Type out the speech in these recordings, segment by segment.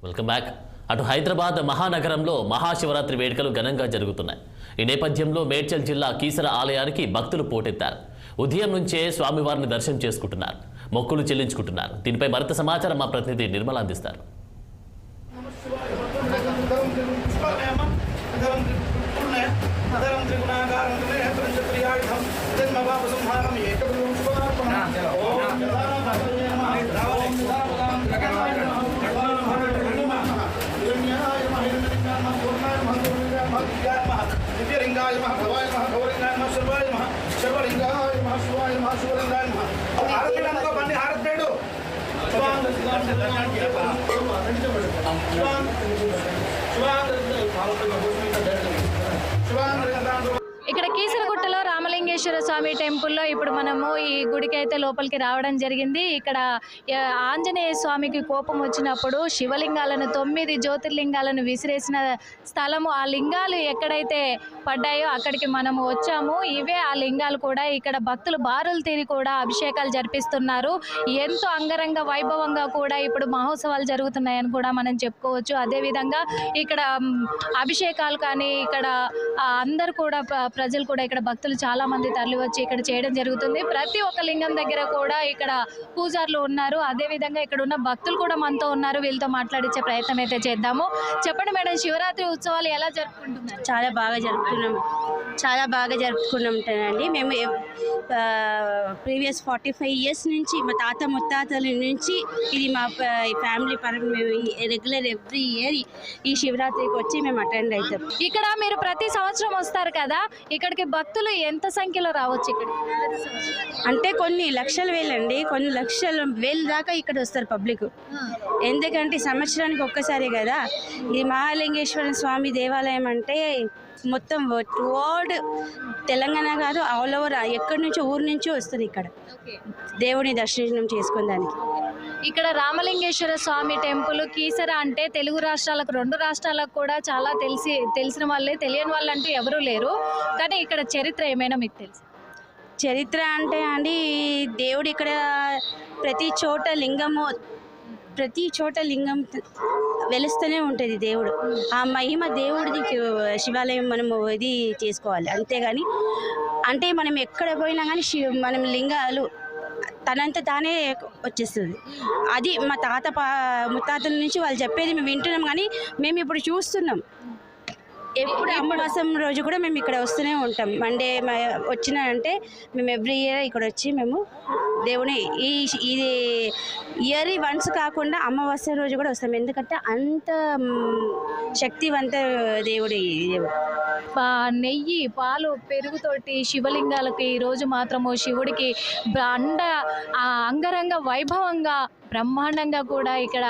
Welcome back. అటు హైదరాబాద్ మహానగరంలో మహాశివరాత్రి వేడుకలు ఘనంగా జరుగుతున్నాయి. ఈ నేపథ్యంలో మేడ్చల్ జిల్లా కీసర ఆలయానికి భక్తులు పోటెత్తారు. ఉదయం నుంచే స్వామివారిని దర్శనం చేసుకుంటున్నారు, మొక్కులు చెల్లించుకుంటున్నారు. దీనిపై మరింత సమాచారం మా ప్రతినిధి నిర్మల అందిస్తారు. ఇక్కడ కీసరగుట్టలో రామలింగేశ్వర స్వామి టెంపుల్లో ఇప్పుడు మనము ఈ గుడికి అయితే లోపలికి రావడం జరిగింది. ఇక్కడ ఆంజనేయ స్వామికి కోపం వచ్చినప్పుడు శివలింగాలను 9 జ్యోతిర్లింగాలను విసిరేసిన స్థలము, ఆ లింగాలు ఎక్కడైతే పడ్డాయో అక్కడికి మనము వచ్చాము. ఇవే ఆ లింగాలు కూడా. ఇక్కడ భక్తులు బారులు తీరి కూడా అభిషేకాలు జరిపిస్తున్నారు. ఎంతో అంగరంగ వైభవంగా కూడా ఇప్పుడు మహోత్సవాలు జరుగుతున్నాయని కూడా మనం చెప్పుకోవచ్చు. అదేవిధంగా ఇక్కడ అభిషేకాలు కానీ ఇక్కడ అందరు కూడా ప్రజలు కూడా ఇక్కడ భక్తులు చాలా మంది తరలి వచ్చి ఇక్కడ చేయడం జరుగుతుంది. ప్రతి ఒక్క లింగం దగ్గర కూడా ఇక్కడ పూజారులు ఉన్నారు. అదేవిధంగా ఇక్కడ ఉన్న భక్తులు కూడా మనతో ఉన్నారు. వీళ్ళతో మాట్లాడించే ప్రయత్నం అయితే చేద్దాము. చెప్పండి మేడం, శివరాత్రి ఉత్సవాలు ఎలా జరుపుకుంటున్నారు? చాలా బాగా జరుపుకున్నామండి. మేము ప్రీవియస్ 45 ఇయర్స్ నుంచి మా తాత ముత్తాతల నుంచి ఇది మా ఫ్యామిలీ పరంగా మేము రెగ్యులర్ ఎవ్రీ ఇయర్ ఈ శివరాత్రికి వచ్చి మేము అటెండ్ అవుతాం. ఇక్కడ మీరు ప్రతి సంవత్సరం వస్తారు కదా, ఇక్కడికి భక్తులు ఎంత సంఖ్యలో రావచ్చు? ఇక్కడ అంటే కొన్ని లక్షల వేలండి, కొన్ని లక్షల వేలు దాకా ఇక్కడ వస్తారు పబ్లిక్. ఎందుకంటే సంవత్సరానికి ఒక్కసారి కదా. ఈ మహాలింగేశ్వర స్వామి దేవాలయం అంటే మొత్తం వర్డ్ తెలంగాణ కాదు, ఆల్ ఓవర్ ఎక్కడి నుంచో ఊరు నుంచి వస్తారు ఇక్కడ దేవుని దర్శనం చేసుకోవడానికి. ఇక్కడ రామలింగేశ్వర స్వామి టెంపుల్ కీసర అంటే తెలుగు రాష్ట్రాలకు, 2 రాష్ట్రాలకు కూడా చాలా తెలిసిన వాళ్ళే, తెలియని వాళ్ళు అంటూ ఎవరూ లేరు. కానీ ఇక్కడ చరిత్ర ఏమైనా మీకు తెలుసు? చరిత్ర అంటే అండి, దేవుడు ఇక్కడ ప్రతి చోట లింగం వెలుస్తూనే ఉంటుంది దేవుడు. ఆ మహిమ దేవుడిది శివాలయం మనము ఇది చేసుకోవాలి. అంతేగాని అంటే మనం ఎక్కడ పోయినా కానీ మనం లింగాలు తనంత తానే వచ్చేస్తుంది. అది మా ముత్తాతల నుంచి వాళ్ళు చెప్పేది మేము వింటున్నాం, కానీ మేము ఇప్పుడు చూస్తున్నాం. ఎప్పుడు అమావాస్య రోజు కూడా మేము ఇక్కడ వస్తూనే ఉంటాం. మండే వచ్చినాయంటే మేము ఎవ్రీ ఇయర్ ఇక్కడ వచ్చి మేము దేవుని ఇది ఇయర్లీ వన్స్ కాకుండా అమావాస్య రోజు కూడా వస్తాం. ఎందుకంటే అంత శక్తివంత దేవుడు. నెయ్యి, పాలు, పెరుగుతోటి శివలింగాలకి ఈరోజు మాత్రము శివుడికి అంగరంగ వైభవంగా బ్రహ్మాండంగా కూడా ఇక్కడ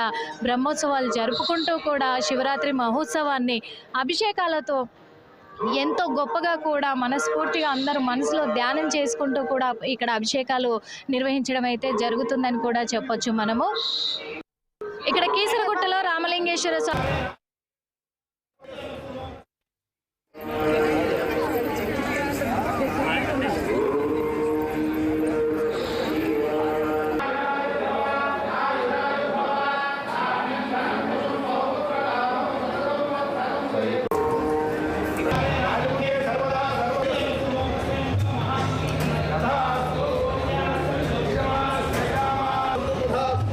బ్రహ్మోత్సవాలు జరుపుకుంటూ కూడా శివరాత్రి మహోత్సవాన్ని అభిషేకాలతో ఎంతో గొప్పగా కూడా మనస్ఫూర్తిగా అందరూ మనసులో ధ్యానం చేసుకుంటూ కూడా ఇక్కడ అభిషేకాలు నిర్వహించడం అయితే జరుగుతుందని కూడా చెప్పొచ్చు మనము. ఇక్కడ కీసరగుట్టలో రామలింగేశ్వర స్వామి